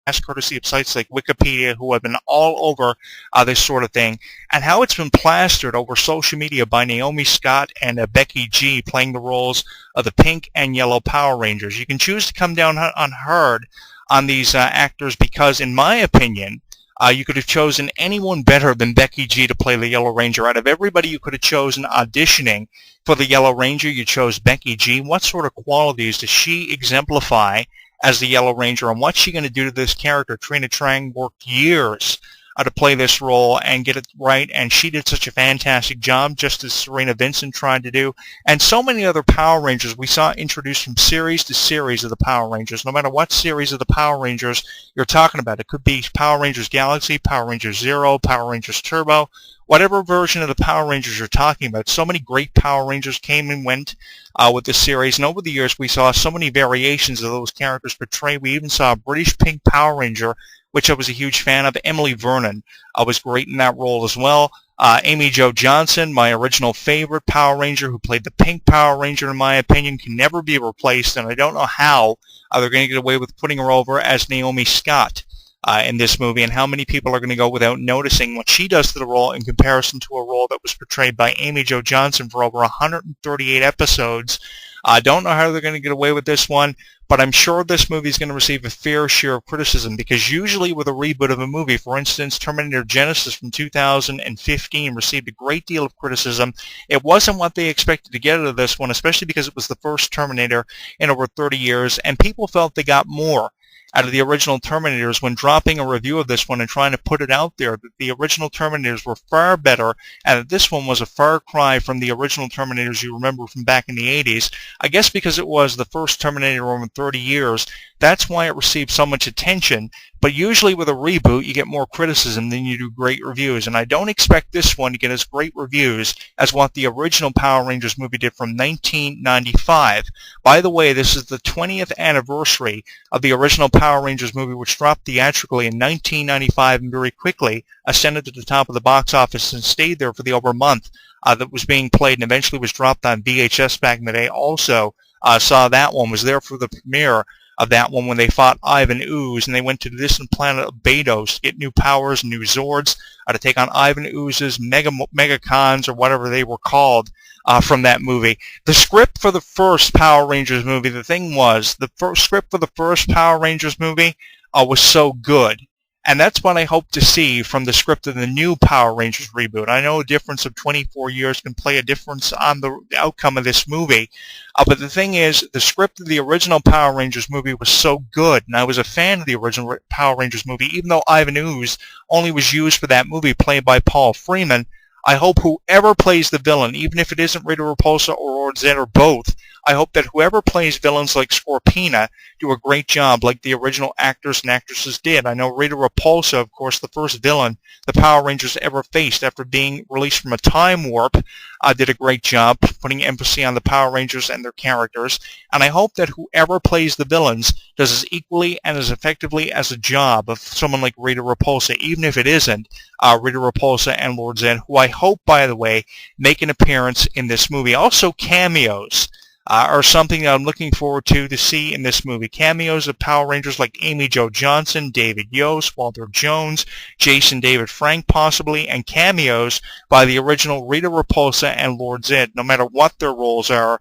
courtesy of sites like Wikipedia, who have been all over this sort of thing, and how it's been plastered over social media by Naomi Scott and Becky G playing the roles of the pink and yellow Power Rangers. You can choose to come down on hard on these actors because, in my opinion, you could have chosen anyone better than Becky G to play the Yellow Ranger. Out of everybody you could have chosen auditioning for the Yellow Ranger, you chose Becky G. What sort of qualities does she exemplify as the Yellow Ranger, and what's she going to do to this character? Trina Trang worked years to play this role and get it right, and she did such a fantastic job, just as Serena Vincent tried to do, and so many other Power Rangers we saw introduced from series to series of the Power Rangers. No matter what series of the Power Rangers you're talking about, it could be Power Rangers Galaxy, Power Rangers Zero, Power Rangers Turbo, whatever version of the Power Rangers you're talking about. So many great Power Rangers came and went with this series, and over the years we saw so many variations of those characters portrayed. We even saw a British Pink Power Ranger, which I was a huge fan of. Emily Vernon was great in that role as well. Amy Jo Johnson, my original favorite Power Ranger, who played the Pink Power Ranger, in my opinion, can never be replaced, and I don't know how they're going to get away with putting her over as Naomi Scott in this movie, and how many people are going to go without noticing what she does to the role in comparison to a role that was portrayed by Amy Jo Johnson for over 138 episodes. I don't know how they're going to get away with this one, but I'm sure this movie is going to receive a fair share of criticism, because usually with a reboot of a movie, for instance, Terminator Genisys from 2015 received a great deal of criticism. It wasn't what they expected to get out of this one, especially because it was the first Terminator in over 30 years, and people felt they got more out of the original Terminators when dropping a review of this one and trying to put it out there, that the original Terminators were far better, and that this one was a far cry from the original Terminators you remember from back in the 80s. I guess because it was the first Terminator in 30 years, that's why it received so much attention. But usually with a reboot, you get more criticism than you do great reviews, and I don't expect this one to get as great reviews as what the original Power Rangers movie did from 1995. By the way, this is the 20th anniversary of the original Power Rangers movie, which dropped theatrically in 1995 and very quickly ascended to the top of the box office and stayed there for the over a month that was being played, and eventually was dropped on VHS back in the day. Also saw that one, was there for the premiere of that one when they fought Ivan Ooze, and they went to the distant planet of Beidous to get new powers, new Zords, to take on Ivan Ooze's Megacons, or whatever they were called, from that movie. The script for the first Power Rangers movie, the thing was, the script for the first Power Rangers movie was so good. And that's what I hope to see from the script of the new Power Rangers reboot. I know a difference of 24 years can play a difference on the outcome of this movie. But the thing is, the script of the original Power Rangers movie was so good, and I was a fan of the original Power Rangers movie, even though Ivan Ooze only was used for that movie, played by Paul Freeman. I hope whoever plays the villain, even if it isn't Rita Repulsa or Lord Zed or both, I hope that whoever plays villains like Scorpina do a great job like the original actors and actresses did. I know Rita Repulsa, of course, the first villain the Power Rangers ever faced after being released from a time warp, did a great job putting emphasis on the Power Rangers and their characters. And I hope that whoever plays the villains does as equally and as effectively as a job of someone like Rita Repulsa, even if it isn't Rita Repulsa and Lord Zed, who I hope, by the way, make an appearance in this movie. Also, cameos are something that I'm looking forward to see in this movie. Cameos of Power Rangers like Amy Jo Johnson, David Yost, Walter Jones, Jason David Frank possibly, and cameos by the original Rita Repulsa and Lord Zed, no matter what their roles are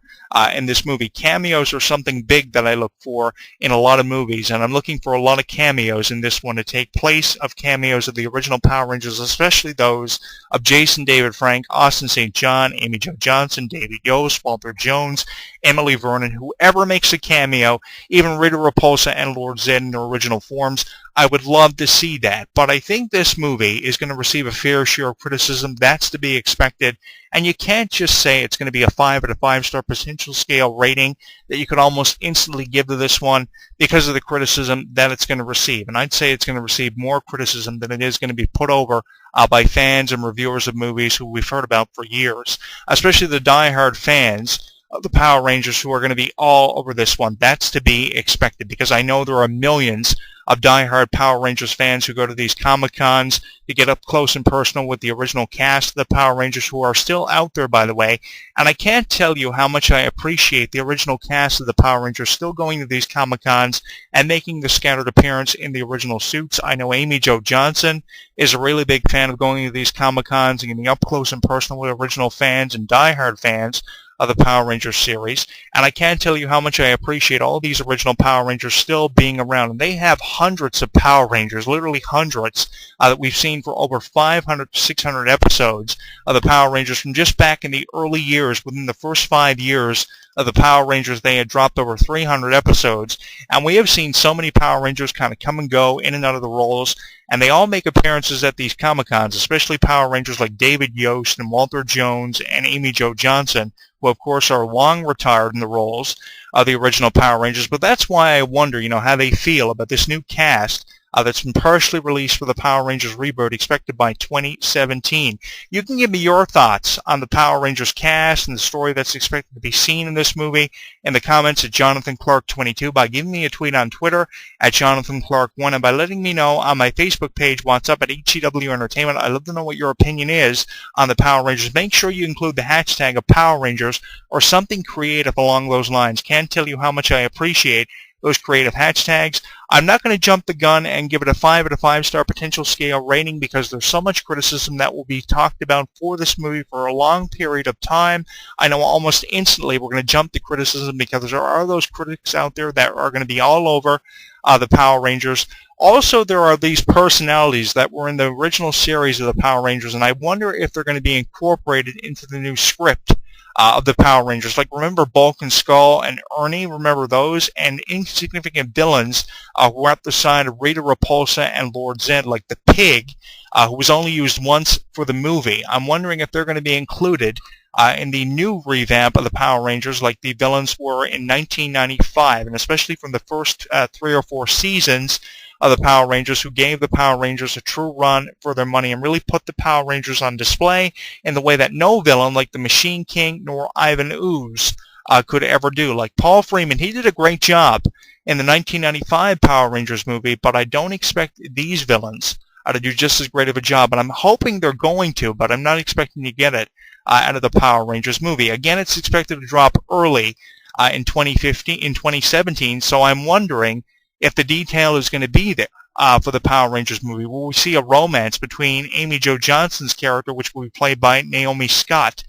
in this movie. Cameos are something big that I look for in a lot of movies, and I'm looking for a lot of cameos in this one to take place of cameos of the original Power Rangers, especially those of Jason David Frank, Austin St. John, Amy Jo Johnson, David Yost, Walter Jones, Emily Vernon. Whoever makes a cameo, even Rita Repulsa and Lord Zed in their original forms, I would love to see that. But I think this movie is going to receive a fair share of criticism. That's to be expected. And you can't just say it's going to be a 5 at a 5-star potential scale rating that you could almost instantly give to this one because of the criticism that it's going to receive. And I'd say it's going to receive more criticism than it is going to be put over by fans and reviewers of movies who we've heard about for years, especially the diehard fans of the Power Rangers who are going to be all over this one. That's to be expected, because I know there are millions of diehard Power Rangers fans who go to these Comic-Cons to get up close and personal with the original cast of the Power Rangers, who are still out there, by the way. And I can't tell you how much I appreciate the original cast of the Power Rangers still going to these Comic-Cons and making the scattered appearance in the original suits. I know Amy Jo Johnson is a really big fan of going to these Comic-Cons and getting up close and personal with original fans and diehard fans of the Power Rangers series. And I can't tell you how much I appreciate all these original Power Rangers still being around. And they have hundreds of Power Rangers, literally hundreds, that we've seen for over 500 to 600 episodes of the Power Rangers from just back in the early years. Within the first 5 years of the Power Rangers, they had dropped over 300 episodes. And we have seen so many Power Rangers kind of come and go in and out of the roles. And they all make appearances at these Comic-Cons, especially Power Rangers like David Yost and Walter Jones and Amy Jo Johnson, who of course are long retired in the roles of the original Power Rangers. But that's why I wonder, how they feel about this new cast that's been partially released for the Power Rangers reboot, expected by 2017. You can give me your thoughts on the Power Rangers cast and the story that's expected to be seen in this movie in the comments at Jonathan Clarke 22 by giving me a tweet on Twitter at Jonathan Clarke 1 and by letting me know on my Facebook page, What's Up at HEW Entertainment. I'd love to know what your opinion is on the Power Rangers. Make sure you include the hashtag of Power Rangers or something creative along those lines. Can't tell you how much I appreciate those creative hashtags. I'm not going to jump the gun and give it a 5 out of 5-star potential scale rating because there's so much criticism that will be talked about for this movie for a long period of time. I know almost instantly we're going to jump to criticism because there are those critics out there that are going to be all over the Power Rangers. Also, there are these personalities that were in the original series of the Power Rangers, and I wonder if they're going to be incorporated into the new script of the Power Rangers. Like, remember Bulk and Skull and Ernie? Remember those? And insignificant villains who were at the side of Rita Repulsa and Lord Zed, like the pig, who was only used once for the movie. I'm wondering if they're going to be included in the new revamp of the Power Rangers like the villains were in 1995, and especially from the first 3 or 4 seasons of the Power Rangers, who gave the Power Rangers a true run for their money and really put the Power Rangers on display in the way that no villain like the Machine King nor Ivan Ooze could ever do. Like Paul Freeman, he did a great job in the 1995 Power Rangers movie, but I don't expect these villains to do just as great of a job. And I'm hoping they're going to, but I'm not expecting to get it out of the Power Rangers movie. Again, it's expected to drop early in 2017, so I'm wondering if the detail is going to be there for the Power Rangers movie. Will we see a romance between Amy Jo Johnson's character, which will be played by Naomi Scott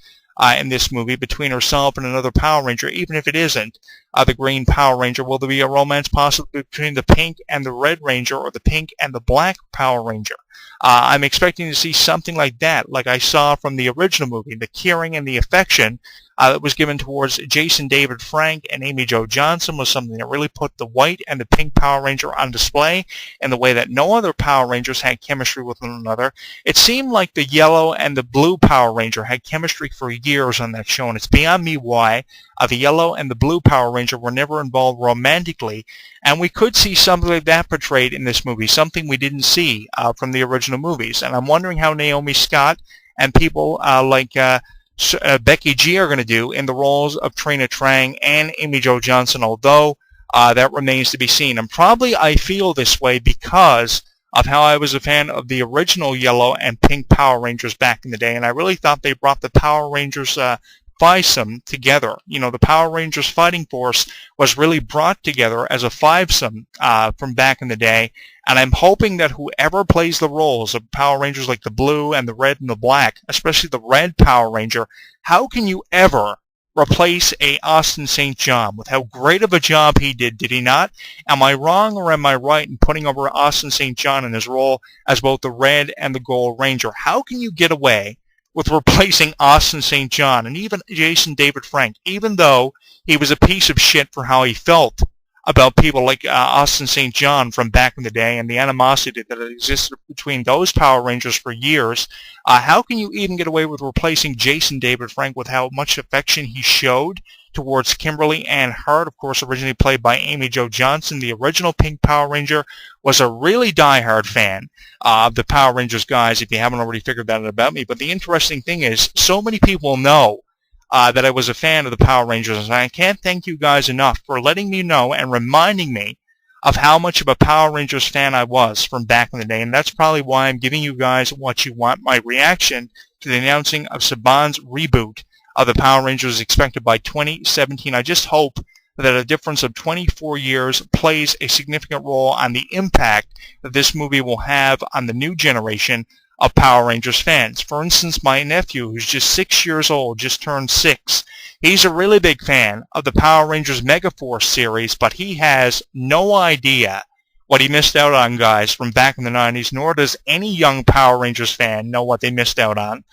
in this movie, between herself and another Power Ranger, even if it isn't the Green Power Ranger? Will there be a romance possibly between the Pink and the Red Ranger, or the Pink and the Black Power Ranger? I'm expecting to see something like that, like I saw from the original movie, the caring and the affection that was given towards Jason David Frank and Amy Jo Johnson was something that really put the White and the Pink Power Ranger on display in the way that no other Power Rangers had chemistry with one another. It seemed like the Yellow and the Blue Power Ranger had chemistry for years on that show, and it's beyond me why the Yellow and the Blue Power Ranger were never involved romantically, and we could see something like that portrayed in this movie, something we didn't see from the original movies. And I'm wondering how Naomi Scott and people like Becky G are going to do in the roles of Trina Trang and Amy Jo Johnson, although that remains to be seen. And probably I feel this way because of how I was a fan of the original Yellow and Pink Power Rangers back in the day, and I really thought they brought the Power Rangers fivesome together. The Power Rangers fighting force was really brought together as a fivesome from back in the day, and I'm hoping that whoever plays the roles of Power Rangers like the Blue and the Red and the Black, especially the Red Power Ranger, how can you ever replace a Austin St. John with how great of a job he did he not? Am I wrong or am I right in putting over Austin St. John in his role as both the Red and the Gold Ranger? How can you get away with replacing Austin St. John and even Jason David Frank, even though he was a piece of shit for how he felt about people like Austin St. John from back in the day and the animosity that existed between those Power Rangers for years? How can you even get away with replacing Jason David Frank with how much affection he showed towards Kimberly Ann Hart, of course originally played by Amy Jo Johnson? The original Pink Power Ranger was a really diehard fan of the Power Rangers guys, if you haven't already figured that out about me. But the interesting thing is, so many people know that I was a fan of the Power Rangers, and I can't thank you guys enough for letting me know and reminding me of how much of a Power Rangers fan I was from back in the day, and that's probably why I'm giving you guys what you want, my reaction to the announcing of Saban's reboot of the Power Rangers expected by 2017. I just hope that a difference of 24 years plays a significant role on the impact that this movie will have on the new generation of Power Rangers fans. For instance, my nephew, who's just 6 years old, just turned 6. He's a really big fan of the Power Rangers Megaforce series, but he has no idea what he missed out on, guys, from back in the 90s, nor does any young Power Rangers fan know what they missed out on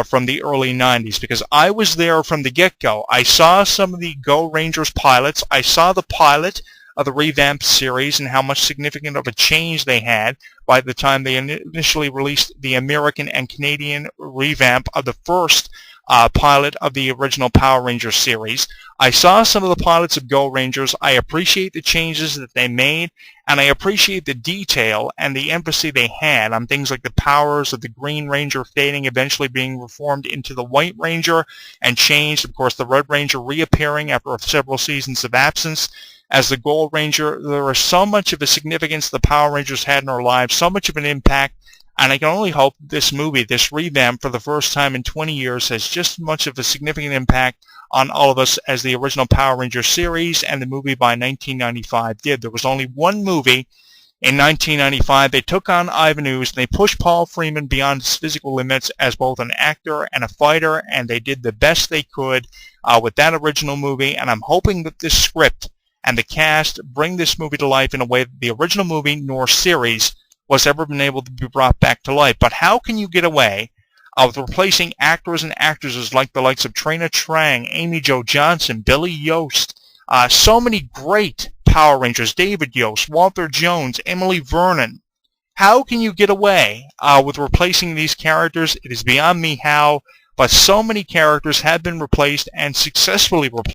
from the early 90s, because I was there from the get-go. I saw some of the Go Rangers pilots. I saw the pilot of the revamped series and how much significant of a change they had by the time they initially released the American and Canadian revamp of the first pilot of the original Power Rangers series. I saw some of the pilots of Go Rangers. I appreciate the changes that they made, and I appreciate the detail and the emphasis they had on things like the powers of the Green Ranger fading, eventually being reformed into the White Ranger and changed. Of course, the Red Ranger reappearing after several seasons of absence as the Gold Ranger. There was so much of a significance the Power Rangers had in our lives, so much of an impact, and I can only hope this movie, this revamp for the first time in 20 years, has just as much of a significant impact on all of us as the original Power Rangers series and the movie by 1995 did. There was only one movie in 1995. They took on Ivan Ooze, and they pushed Paul Freeman beyond his physical limits as both an actor and a fighter, and they did the best they could with that original movie, and I'm hoping that this script and the cast bring this movie to life in a way that the original movie nor series was ever been able to be brought back to life. But how can you get away with replacing actors and actresses like the likes of Trina Trang, Amy Jo Johnson, Billy Yost, so many great Power Rangers, David Yost, Walter Jones, Emily Vernon? How can you get away with replacing these characters? It is beyond me how, but so many characters have been replaced and successfully replaced.